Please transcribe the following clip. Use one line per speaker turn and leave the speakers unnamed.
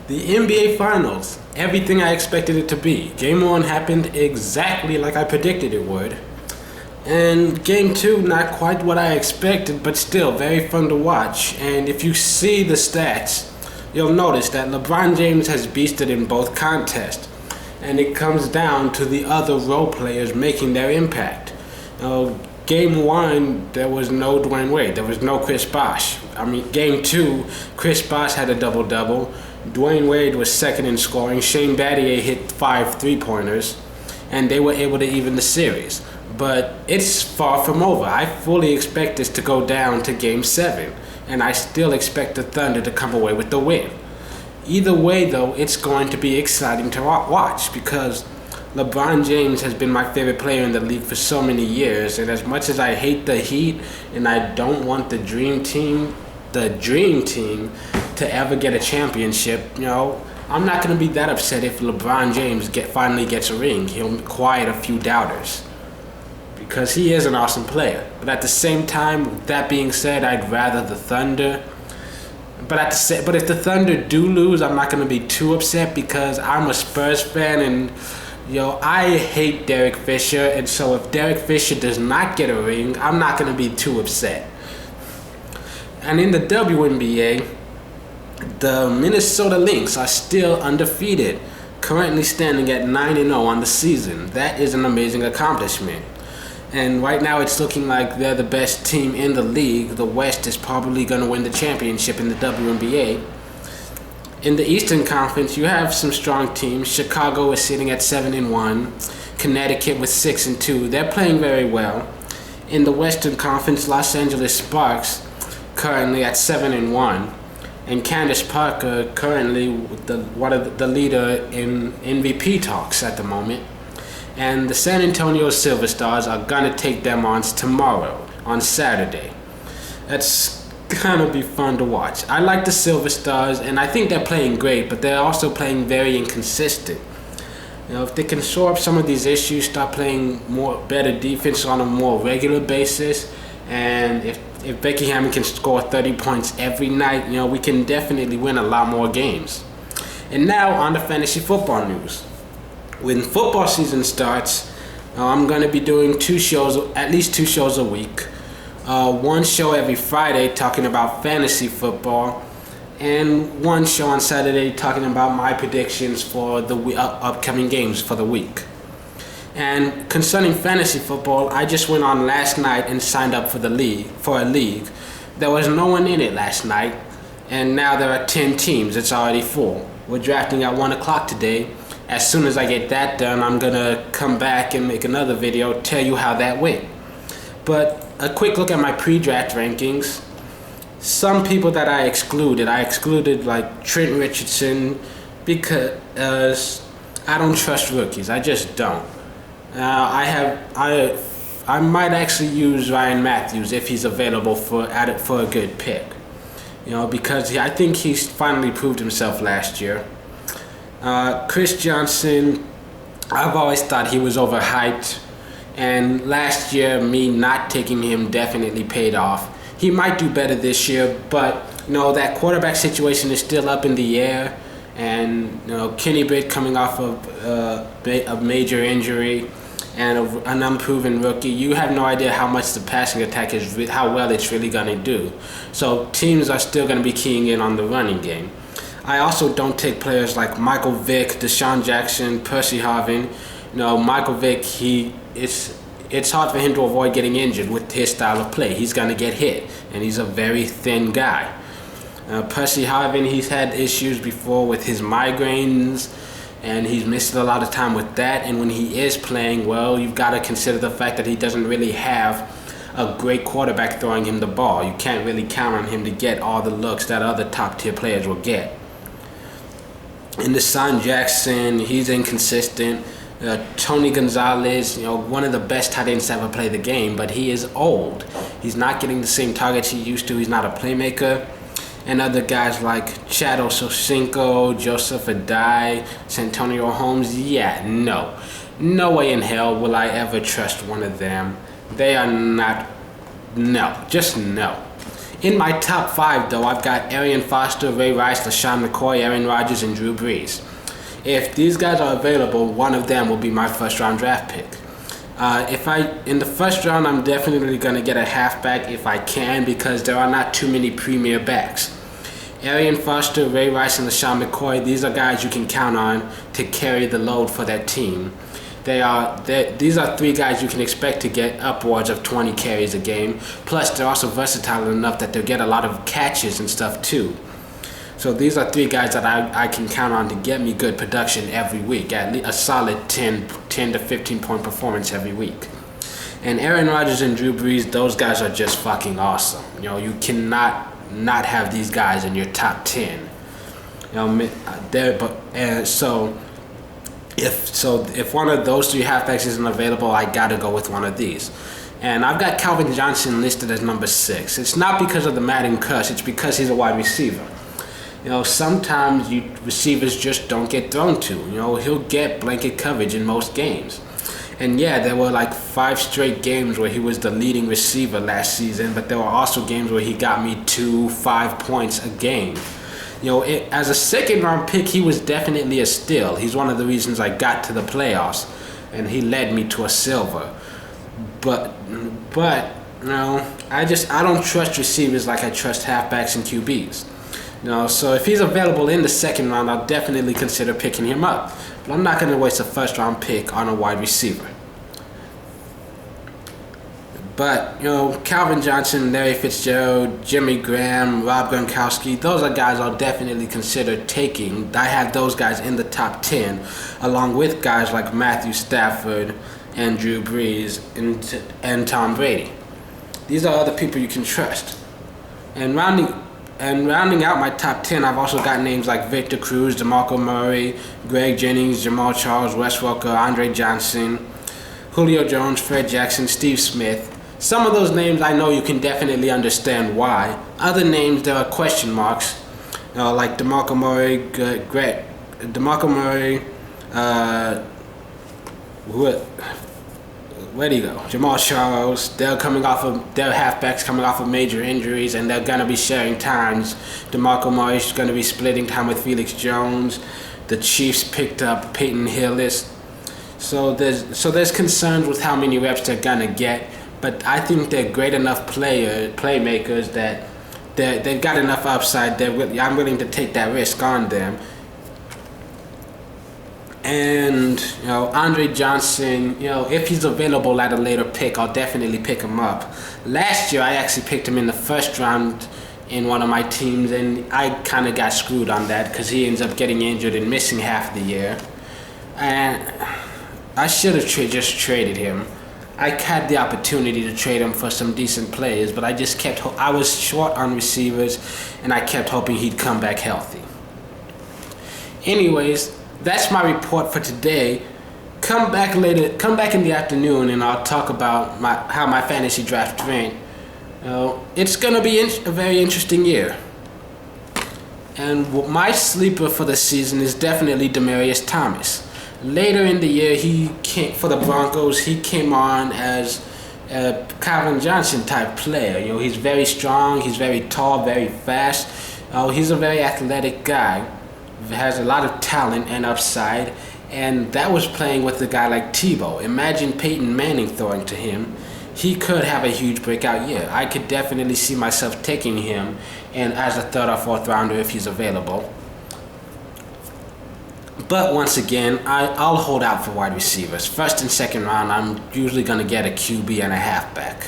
The NBA Finals, everything I expected it to be. Game 1 happened exactly like I predicted it would. And Game 2, not quite what I expected, but still very fun to watch. And if you see the stats, you'll notice that LeBron James has beasted in both contests. And it comes down to the other role players making their impact. Game 1, there was no Dwayne Wade, there was no Chris Bosh. Game 2, Chris Bosh had a double-double. Dwayne Wade was second in scoring. Shane Battier hit 5 3-pointers, and they were able to even the series. But it's far from over. I fully expect this to go down to Game 7, and I still expect the Thunder to come away with the win. Either way, though, it's going to be exciting to watch because LeBron James has been my favorite player in the league for so many years, and as much as I hate the Heat and I don't want the dream team to ever get a championship, I'm not going to be that upset if LeBron James finally gets a ring. He'll quiet a few doubters because he is an awesome player. But at the same time, that being said, I'd rather the Thunder. But if the Thunder do lose, I'm not going to be too upset because I'm a Spurs fan and I hate Derek Fisher, and so if Derek Fisher does not get a ring, I'm not going to be too upset. And in the WNBA, the Minnesota Lynx are still undefeated, currently standing at 9-0 on the season. That is an amazing accomplishment. And right now it's looking like they're the best team in the league. The West is probably going to win the championship in the WNBA. In the Eastern Conference, you have some strong teams. Chicago is sitting at 7-1. Connecticut with 6-2. They're playing very well. In the Western Conference, Los Angeles Sparks currently at 7-1. And Candace Parker currently one of the leader in MVP talks at the moment. And the San Antonio Silver Stars are going to take them on tomorrow, on Saturday. That's gonna be fun to watch. I like the Silver Stars, and I think they're playing great, but they're also playing very inconsistent. If they can shore up some of these issues, start playing better defense on a more regular basis, and if Becky Hammond can score 30 points every night, we can definitely win a lot more games. And now on to fantasy football news. When football season starts, I'm going to be doing at least two shows a week. One show every Friday talking about fantasy football, and one show on Saturday talking about my predictions for the upcoming games for the week. And concerning fantasy football, I just went on last night and signed up for a league. There was no one in it last night, and now there are 10 teams. It's already full. We're drafting at 1 o'clock today. As soon as I get that done, I'm going to come back and make another video, tell you how that went. But a quick look at my pre-draft rankings. Some people that I excluded like Trent Richardson because I don't trust rookies. I just don't. I might actually use Ryan Matthews if he's available for a good pick. Because I think he's finally proved himself last year. Chris Johnson, I've always thought he was overhyped. And last year, me not taking him definitely paid off. He might do better this year, but that quarterback situation is still up in the air. And Kenny Britt coming off of a major injury and an unproven rookie, you have no idea how much the passing attack is, how well it's really going to do. So teams are still going to be keying in on the running game. I also don't take players like Michael Vick, Deshaun Jackson, Percy Harvin. Michael Vick, it's hard for him to avoid getting injured with his style of play. He's going to get hit, and he's a very thin guy. Percy Harvin, he's had issues before with his migraines, and he's missed a lot of time with that. And when he is playing, well, you've got to consider the fact that he doesn't really have a great quarterback throwing him the ball. You can't really count on him to get all the looks that other top-tier players will get. And Deshaun Jackson, he's inconsistent. Tony Gonzalez, one of the best tight ends to ever play the game, but he is old. He's not getting the same targets he used to. He's not a playmaker. And other guys like Chad Ochocinco, Joseph Adai, Santonio Holmes, no way in hell will I ever trust one of them. They are not, no, just no. In my top 5, though, I've got Arian Foster, Ray Rice, LaShawn McCoy, Aaron Rodgers, and Drew Brees. If these guys are available, one of them will be my first-round draft pick. In the first round, I'm definitely going to get a halfback if I can, because there are not too many premier backs. Arian Foster, Ray Rice, and LaShawn McCoy, these are guys you can count on to carry the load for that team. These are 3 guys you can expect to get upwards of 20 carries a game. Plus, they're also versatile enough that they'll get a lot of catches and stuff too. So these are 3 guys that I can count on to get me good production every week, at least a solid 10 to 15 point performance every week. And Aaron Rodgers and Drew Brees, those guys are just fucking awesome. You cannot not have these guys in your top 10. If one of those 3 halfbacks isn't available, I gotta go with one of these. And I've got Calvin Johnson listed as number 6. It's not because of the Madden curse, it's because he's a wide receiver. Sometimes receivers just don't get thrown to. He'll get blanket coverage in most games. And yeah, there were like 5 straight games where he was the leading receiver last season, but there were also games where he got me 2-5 points a game. As a second-round pick, he was definitely a steal. He's one of the reasons I got to the playoffs, and he led me to a silver. But I don't trust receivers like I trust halfbacks and QBs. So if he's available in the second round, I'll definitely consider picking him up. But I'm not going to waste a first-round pick on a wide receiver. But, Calvin Johnson, Larry Fitzgerald, Jimmy Graham, Rob Gronkowski, those are guys I'll definitely consider taking. I have those guys in the top 10, along with guys like Matthew Stafford and Drew Brees and Tom Brady. These are other people you can trust. And rounding out my top 10, I've also got names like Victor Cruz, DeMarco Murray, Greg Jennings, Jamal Charles, Wes Welker, Andre Johnson, Julio Jones, Fred Jackson, Steve Smith. Some of those names I know you can definitely understand why. Other names, there are question marks, like DeMarco Murray, where'd he go? Jamal Charles. They're halfbacks coming off of major injuries, and they're gonna be sharing times. DeMarco Murray's gonna be splitting time with Felix Jones. The Chiefs picked up Peyton Hillis. So there's concerns with how many reps they're gonna get, but I think they're great enough playmakers that they've got enough upside. I'm willing to take that risk on them. And Andre Johnson, if he's available at a later pick, I'll definitely pick him up. Last year I actually picked him in the first round in one of my teams, and I kind of got screwed on that because he ends up getting injured and missing half the year. And I should have just traded him. I had the opportunity to trade him for some decent players, but I was short on receivers, and I kept hoping he'd come back healthy. Anyways, that's my report for today. Come back in the afternoon, and I'll talk about how my fantasy draft went. It's gonna be a very interesting year. And my sleeper for the season is definitely Demaryius Thomas. Later in the year, for the Broncos, he came on as a Calvin Johnson type player. He's very strong, he's very tall, very fast. He's a very athletic guy. Has a lot of talent and upside, and that was playing with a guy like Tebow. Imagine Peyton Manning throwing to him. He could have a huge breakout year. I could definitely see myself taking him and as a 3rd or 4th rounder if he's available. But once again, I'll hold out for wide receivers. 1st and 2nd round, I'm usually going to get a QB and a halfback.